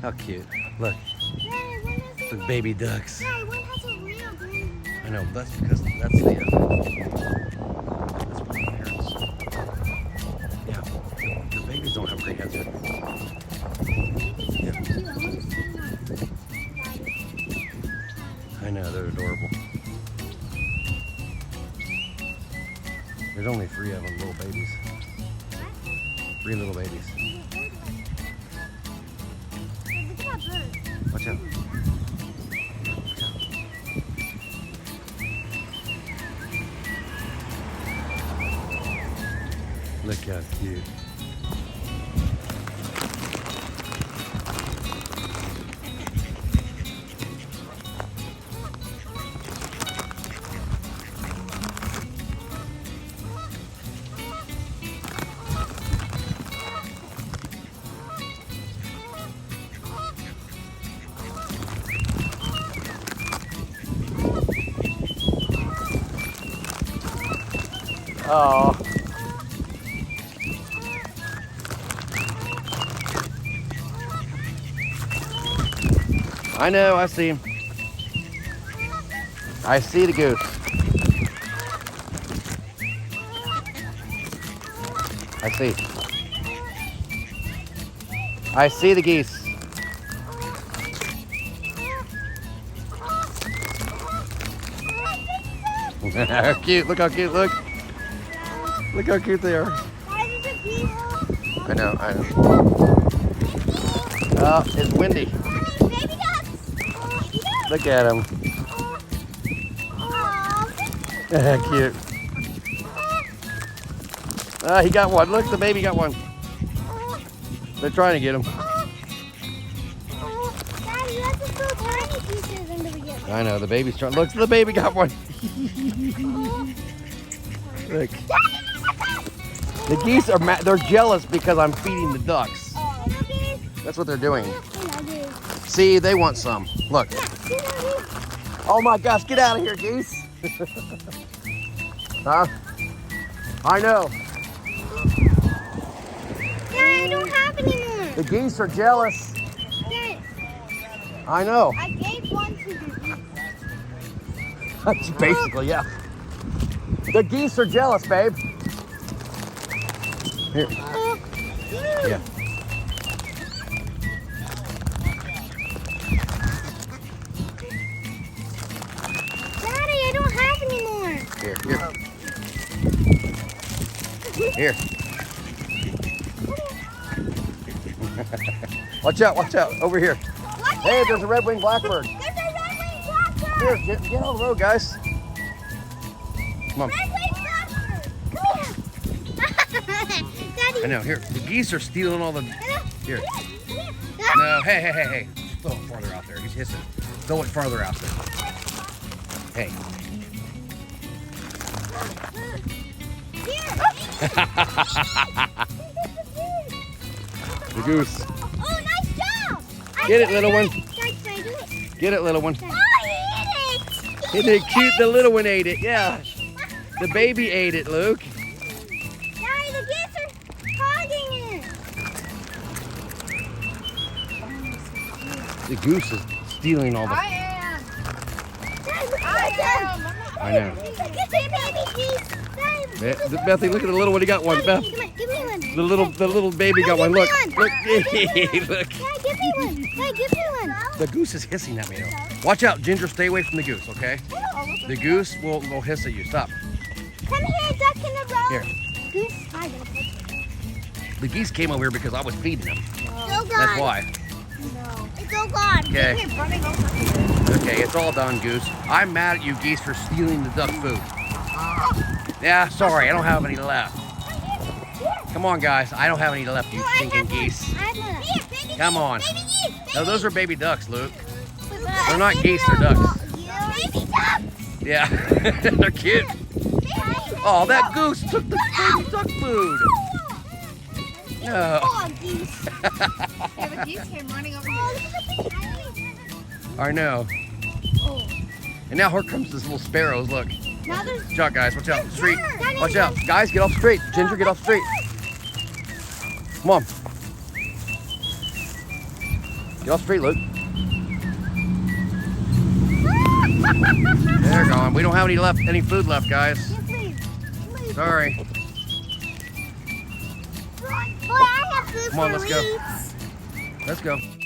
How cute. Look, the baby ducks. I know, that's because that's the that's what the parents. Yeah, the babies don't have great heads yet. Yeah. I know, they're adorable. There's only 3 of them, little babies. 3 little babies. Watch out. Look how cute. Oh. I know, I see him. I see the goose. I see. I see the geese. How cute, look how cute, look. Look how cute they are. I know, I know. Oh, it's windy. Look at him. Cute. He got one. Look, the baby got one. They're trying to get him. I know, the baby's trying. Look, the baby got one. Look. The geese are they're jealous because I'm feeding the ducks. That's what they're doing. See, they want some. Look. Oh my gosh, get out of here, geese. Huh? I know. Dad, I don't have any more. The geese are jealous. Dad, I know. I gave one to the geese. Basically, yeah. The geese are jealous, babe. Here. Yeah. Daddy, I don't have any more. Here. Watch out, over here. Hey, there's a red-winged blackbird. There's a red-winged blackbird. Here, get on the road, guys. Come on. Red-winged blackbird. Come here. Daddy. I know, here. The geese are stealing all the... Here. Come here. No, hey. Throw it farther out there. He's hissing. Throw it farther out there. Hey. The goose. Oh, nice job. Get it, little one. Can I do it? Get it, little one. Oh, he ate it. Isn't it cute? The little one ate it. Yeah. The baby ate it, Luke. Daddy, the geese are hogging it. The goose is stealing all the... Dad, look at them. I know. Look at the baby geese. Bethy, look at the little one. He got one. Beth. Come on, give me one. The little baby got one. Look. Give me Look. one. Look. Dad, give me one. Dad, give me one. The goose is hissing at me though. Watch out, Ginger. Stay away from the goose, okay? The goose will hiss at you. Stop. Come here, duck in the row. Here. Goose, I gotta put it. The geese came over here because I was feeding them. It's all gone. That's why. No. It's all gone. Okay. Keep running over here. Okay, it's all done, goose. I'm mad at you, geese, for stealing the duck food. Yeah, sorry. I don't have any left. Come on, guys. I don't have any left, you stinking geese. Come on. No, those are baby ducks, Luke. They're not geese, they're ducks. Baby ducks. Yeah, they're cute. Oh, that goose took the baby duck food. No. Oh, geese. Yeah, the geese came running over here. I know. Oh. And now here comes this little sparrows. Look. Now there's... Watch out, guys. Watch out. Straight. Watch out. Guys, get off straight. Ginger, get off straight. Come on. Get off the street, Luke. They're gone. We don't have any food left, guys. Sorry. Boy, I have food Come on, for let's go. weeks. Let's go.